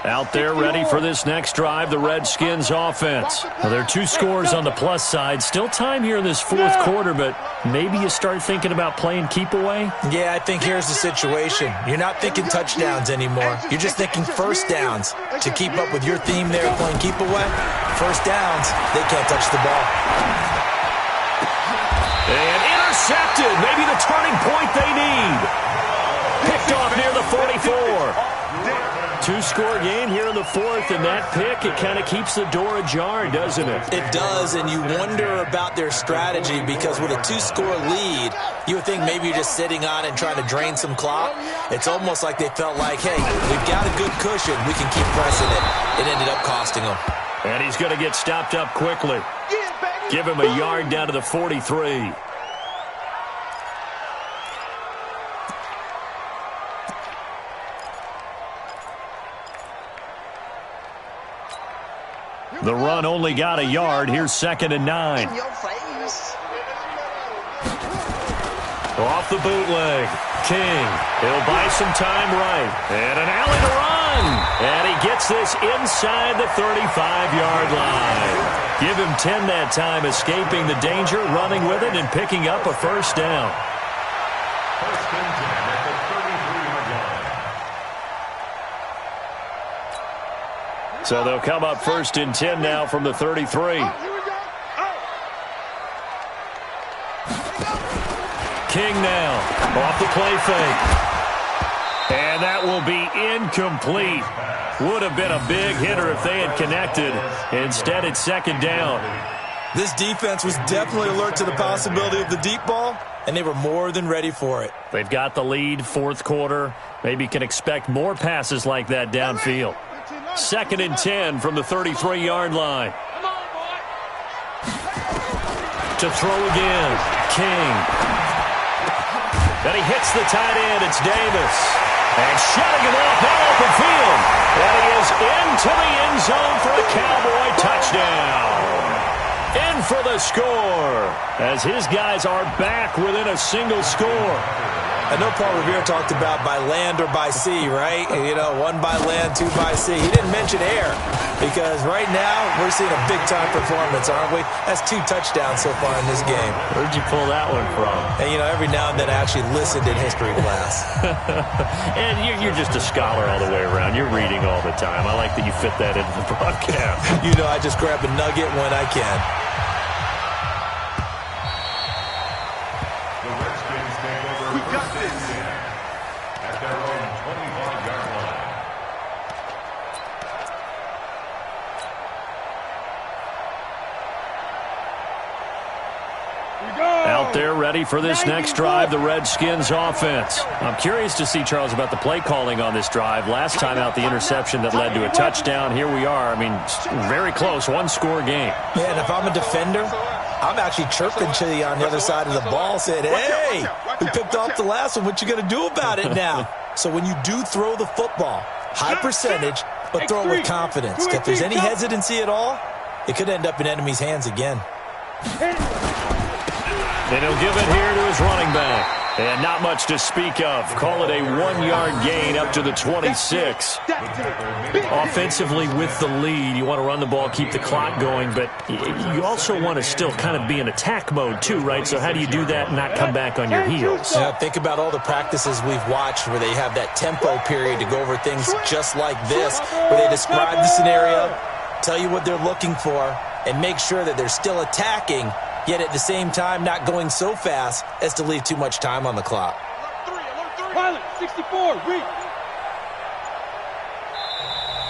Out there ready for this next drive, the Redskins offense. Well, there are 2 scores on the plus side. Still time here in this 4th quarter, but maybe you start thinking about playing keep away? Yeah, I think here's the situation. You're not thinking touchdowns anymore. You're just thinking first downs. To keep up with your theme there, playing keep away, first downs, they can't touch the ball. And intercepted. Maybe the turning point they need. Picked off near the 44. 2-score game here in the 4th, and that pick, it kind of keeps the door ajar, doesn't it? It does, and you wonder about their strategy because with a 2-score lead, you would think maybe you're just sitting on it and trying to drain some clock. It's almost like they felt like, hey, we've got a good cushion. We can keep pressing it. It ended up costing them. And he's going to get stopped up quickly. Give him a yard down to the 43. The run only got a yard. Here's 2nd and 9. Off the bootleg. King. He'll buy some time right. And an alley to run. And he gets this inside the 35-yard line. Give him 10 that time, escaping the danger, running with it, and picking up a first down. First and 10 at the 33-yard line. So they'll come up 1st and 10 now from the 33. King now off the play fake. And that will be incomplete. Would have been a big hitter if they had connected. Instead, it's 2nd down. This defense was definitely alert to the possibility of the deep ball, and they were more than ready for it. They've got the lead, 4th quarter. Maybe can expect more passes like that downfield. 2nd and 10 from the 33-yard line. To throw again. King. And he hits the tight end. It's Davis. And shutting him off that open field. And he is into the end zone for a Cowboy touchdown. In for the score. As his guys are back within a single score. I know Paul Revere talked about by land or by sea, right? You know, 1 by land, 2 by sea. He didn't mention air because right now we're seeing a big-time performance, aren't we? That's 2 touchdowns so far in this game. Where'd you pull that one from? And, you know, every now and then I actually listened in history class. And you're just a scholar all the way around. You're reading all the time. I like that you fit that into the broadcast. You know, I just grab a nugget when I can. Out there ready for this next drive, the Redskins offense. I'm curious to see, Charles, about the play calling on this drive. Last time out, the interception that led to a touchdown. Here we are. I mean, very close, 1-score game. Yeah, and if I'm a defender, I'm actually chirping to you on the other side of the ball, saying, hey, we picked off the last one. What you going to do about it now? So when you do throw the football, High percentage, but throw with confidence. If there's any hesitancy at all, it could end up in enemy's hands again. And he'll give it here to his running back. And not much to speak of. Call it a 1-yard gain up to the 26. Offensively with the lead, you want to run the ball, keep the clock going, but you also want to still kind of be in attack mode too, right? So how do you do that and not come back on your heels? Yeah, think about all the practices we've watched where they have that tempo period to go over things just like this, where they describe the scenario, tell you what they're looking for, and make sure that they're still attacking, yet at the same time not going so fast as to leave too much time on the clock. Pilot, 64, read.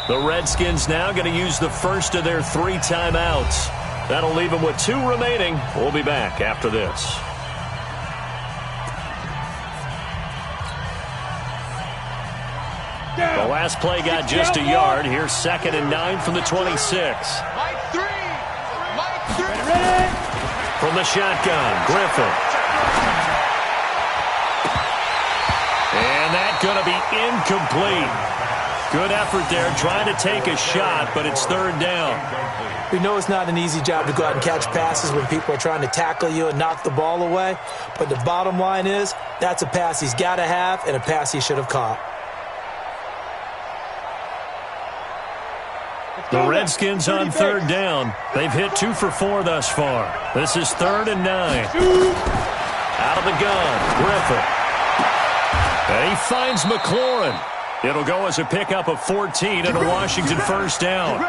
The Redskins now going to use the first of their 3 timeouts. That'll leave them with 2 remaining. We'll be back after this. The last play got just a yard. Here's 2nd and 9 from the 26. Mike 3. Ready. From the shotgun, Griffin. And that's going to be incomplete. Good effort there, trying to take a shot, but it's 3rd down. We know it's not an easy job to go out and catch passes when people are trying to tackle you and knock the ball away, but the bottom line is that's a pass he's got to have and a pass he should have caught. The Redskins on 3rd down. They've hit 2 for 4 thus far. This is 3rd and 9. Out of the gun, Griffin. And he finds McLaurin. It'll go as a pickup of 14 and a Washington 1st down.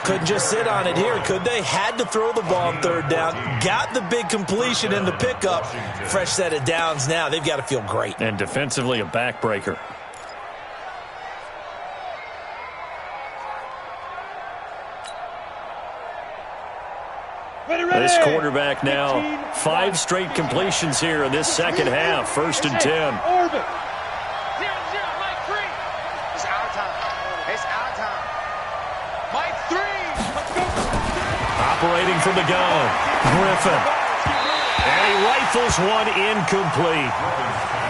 Couldn't just sit on it here, could they? Had to throw the ball on 3rd down. Got the big completion in the pickup. Fresh set of downs now. They've got to feel great. And defensively a backbreaker. This quarterback now, 5 straight completions here in this second half. 1st and 10. Orbit. 0-0, Mike 3. It's our time. It's our time. Mike 3. Let's go. Operating from the gun, Griffin. And he rifles one incomplete.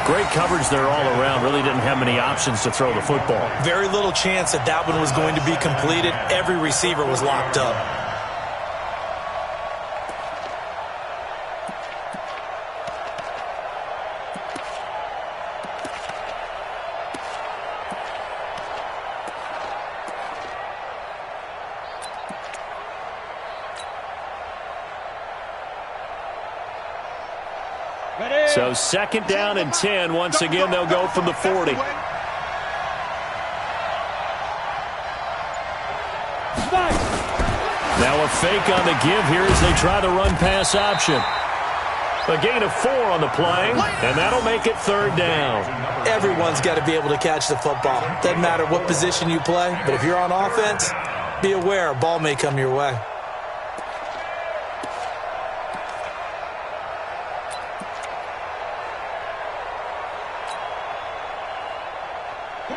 Great coverage there all around. Really didn't have many options to throw the football. Very little chance that that one was going to be completed. Every receiver was locked up. So 2nd down and 10. Once again, they'll go from the 40. Now a fake on the give here as they try the run-pass option. A gain of 4 on the play, and that'll make it 3rd down. Everyone's got to be able to catch the football. Doesn't matter what position you play, but if you're on offense, be aware a ball may come your way.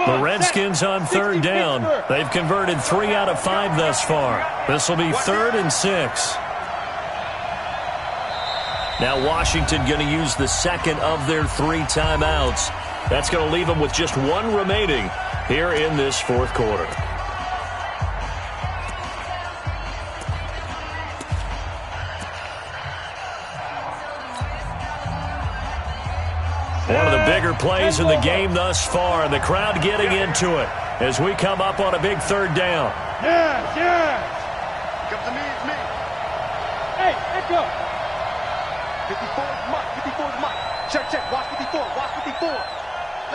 The Redskins on 3rd down. They've converted 3 out of 5 thus far. This will be 3rd and 6. Now Washington going to use the 2nd of their 3 timeouts. That's going to leave them with just 1 remaining here in this 4th quarter. One of the bigger plays in the game thus far, and the crowd getting into it as we come up on a big 3rd down. Yes, yes. Come to me, it's me. Hey, echo. 54 is Mike. 54 is Mike. Check. Watch 54. Watch 54.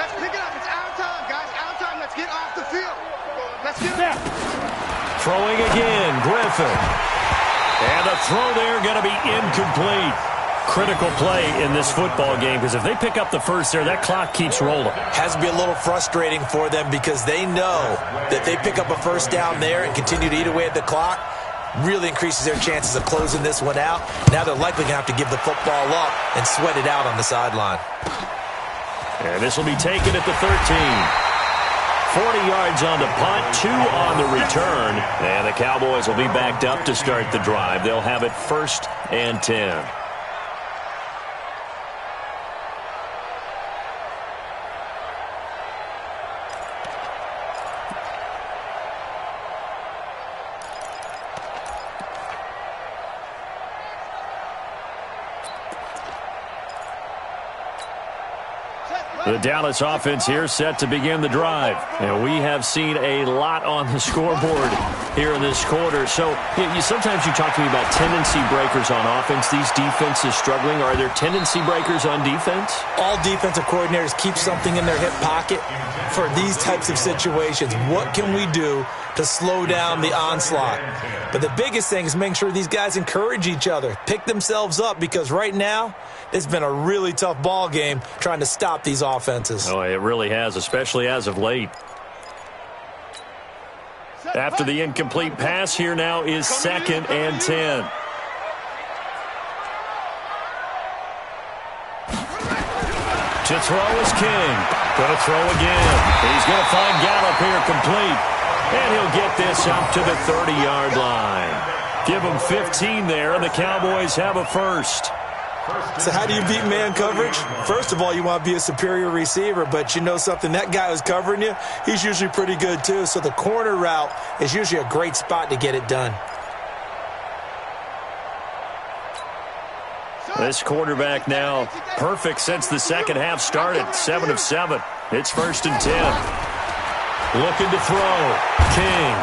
Let's pick it up. It's our time, guys. Our time. Let's get off the field. Let's get it. Throwing again, Griffin. And the throw there going to be incomplete. Critical play in this football game because if they pick up the first there, that clock keeps rolling. Has to be a little frustrating for them because they know that they pick up a 1st down there and continue to eat away at the clock, really increases their chances of closing this one out. Now they're likely going to have to give the football up and sweat it out on the sideline. And this will be taken at the 13. 40 yards on the punt, 2 on the return. And the Cowboys will be backed up to start the drive. They'll have it 1st and 10. The Dallas offense here set to begin the drive. And we have seen a lot on the scoreboard here in this quarter. So sometimes you talk to me about tendency breakers on offense. These defenses struggling. Are there tendency breakers on defense? All defensive coordinators keep something in their hip pocket for these types of situations. What can we do to slow down the onslaught? But the biggest thing is making sure these guys encourage each other, pick themselves up, because right now it's been a really tough ball game trying to stop these offenses. Oh, it really has, especially as of late. After the incomplete pass, here now is 2nd and 10. To throw is King. Going to throw again. He's going to find Gallup here complete. And he'll get this up to the 30-yard line. Give him 15 there, and the Cowboys have a first. So how do you beat man coverage? First of all, you want to be a superior receiver, but you know something, that guy who's covering you, he's usually pretty good too. So the corner route is usually a great spot to get it done. This quarterback now perfect since the second half started. 7 of 7. It's 1st and 10. Looking to throw. King.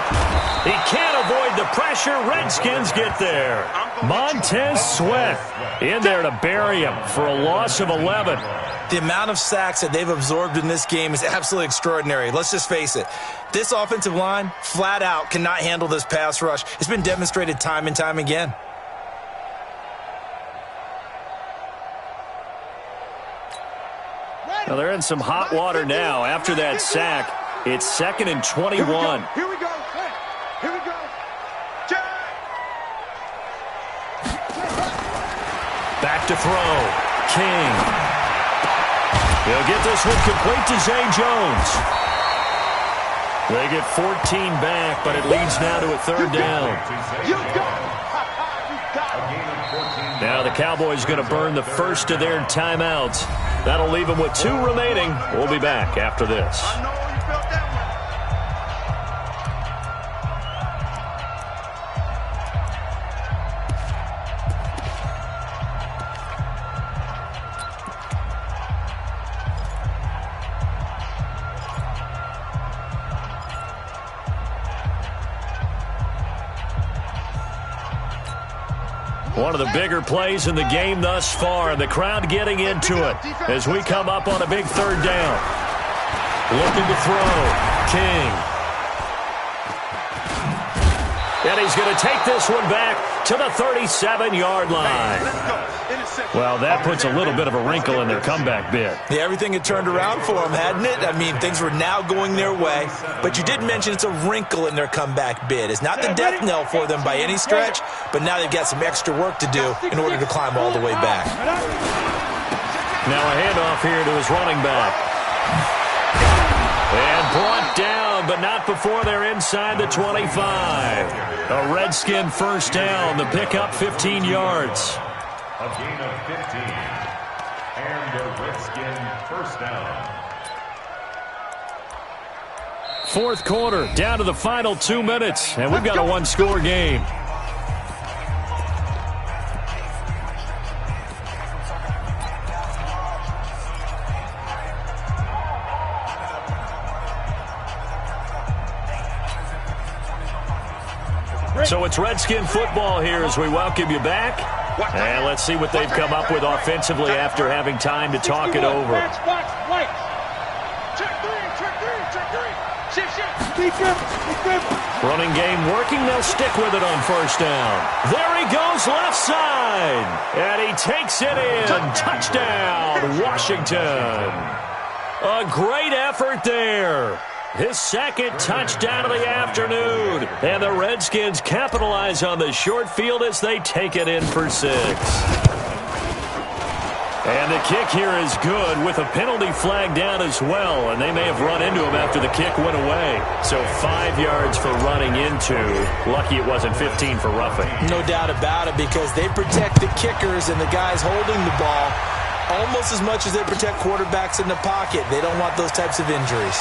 He can't avoid the pressure. Redskins get there. Montez Sweat in there to bury him for a loss of 11. The amount of sacks that they've absorbed in this game is absolutely extraordinary. Let's just face it. This offensive line, flat out, cannot handle this pass rush. It's been demonstrated time and time again. Well, they're in some hot water now after that sack. It's 2nd and 21. Here we go. Here we go. Back to throw. King. He'll get this one complete to Zay Jones. They get 14 back, but it leads now to a 3rd down. Now the Cowboys going to burn the first of their timeouts. That'll leave them with 2 remaining. We'll be back after this. One of the bigger plays in the game thus far, and the crowd getting into it as we come up on a big 3rd down. Looking to throw. King. And he's going to take this one back to the 37-yard line. Well, that puts a little bit of a wrinkle in their comeback bid. Yeah, everything had turned around for them, hadn't it? I mean, things were now going their way. But you did mention it's a wrinkle in their comeback bid. It's not the death knell for them by any stretch, but now they've got some extra work to do in order to climb all the way back. Now a handoff here to his running back. And brought down, but not before they're inside the 25. A Redskin 1st down. The pickup 15 yards. A gain of 15. And a Redskin 1st down. 4th quarter, down to the final 2 minutes, and we've got a 1-score game. So it's Redskin football here as we welcome you back. And let's see what they've come up with offensively after having time to talk it over. Running game working. They'll stick with it on 1st down. There he goes left side. And he takes it in. Touchdown, Washington. A great effort there. His 2nd touchdown of the afternoon. And the Redskins capitalize on the short field as they take it in for 6. And the kick here is good with a penalty flag down as well. And they may have run into him after the kick went away. So 5 yards for running into. Lucky it wasn't 15 for roughing. No doubt about it, because they protect the kickers and the guys holding the ball almost as much as they protect quarterbacks in the pocket. They don't want those types of injuries.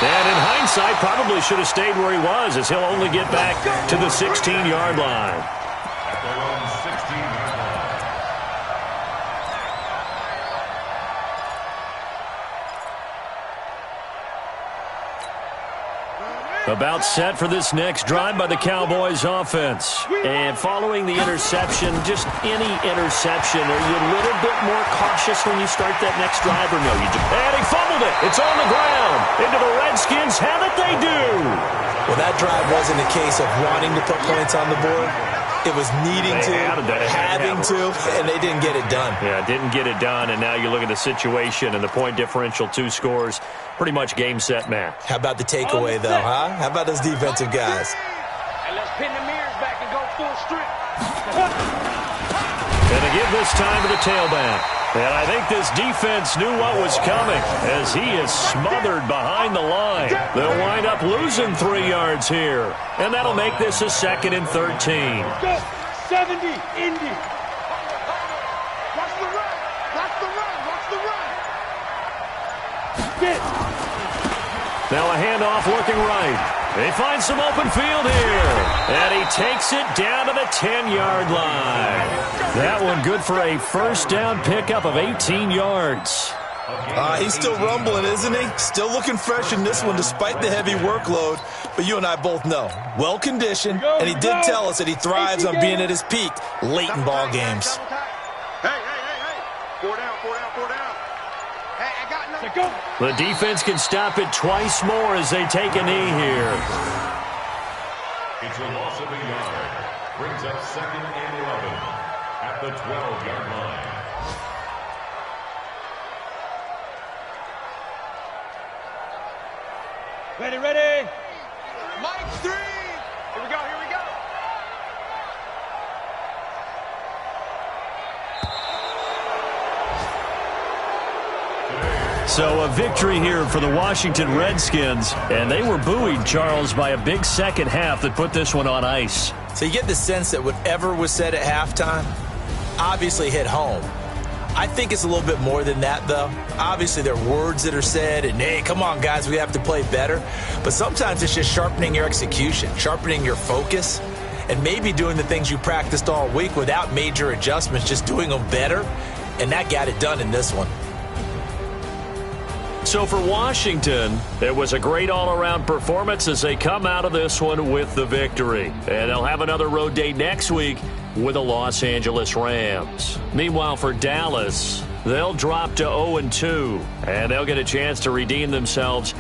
And in hindsight, probably should have stayed where he was, as he'll only get back to the 16-yard line. At their own 16-yard line. About set for this next drive by the Cowboys offense. And following the interception, just any interception, are you a little bit more cautious when you start that next drive or no? And he fumbled it. It's on the ground. Into the Redskins. Have it they do. Well, that drive wasn't a case of wanting to put points on the board. It was needing to, having to, and they didn't get it done. Yeah, didn't get it done, and now you look at the situation and the point differential, 2 scores, pretty much game, set, match. How about the takeaway, though, huh? How about those defensive guys? And let's pin the mirrors back and go full strip. And they give this time to the tailback. And I think this defense knew what was coming as he is smothered behind the line. They'll wind up losing 3 yards here. And that'll make this a 2nd and 13. Go. 70, Indy. Watch the run. Watch the run. Watch the run. Get. Now a handoff looking right. They find some open field here. And he takes it down to the 10-yard line. That one good for a first down pickup of 18 yards. He's still rumbling, isn't he? Still looking fresh in this one despite the heavy workload. But you and I both know, well-conditioned, and he did tell us that he thrives on being at his peak late in ball games. Hey. 4 down. Hey, I got nothing. Go. The defense can stop it twice more as they take a knee here. It's a loss of a yard. Brings up 2nd and 11 at the 12-yard line. Ready. Mike 3. Here we go. So a victory here for the Washington Redskins, and they were buoyed, Charles, by a big second half that put this one on ice. So you get the sense that whatever was said at halftime obviously hit home. I think it's a little bit more than that, though. Obviously, there are words that are said, and, hey, come on, guys, we have to play better. But sometimes it's just sharpening your execution, sharpening your focus, and maybe doing the things you practiced all week without major adjustments, just doing them better. And that got it done in this one. So for Washington, it was a great all-around performance as they come out of this one with the victory. And they'll have another road date next week with the Los Angeles Rams. Meanwhile, for Dallas, they'll drop to 0-2, and they'll get a chance to redeem themselves.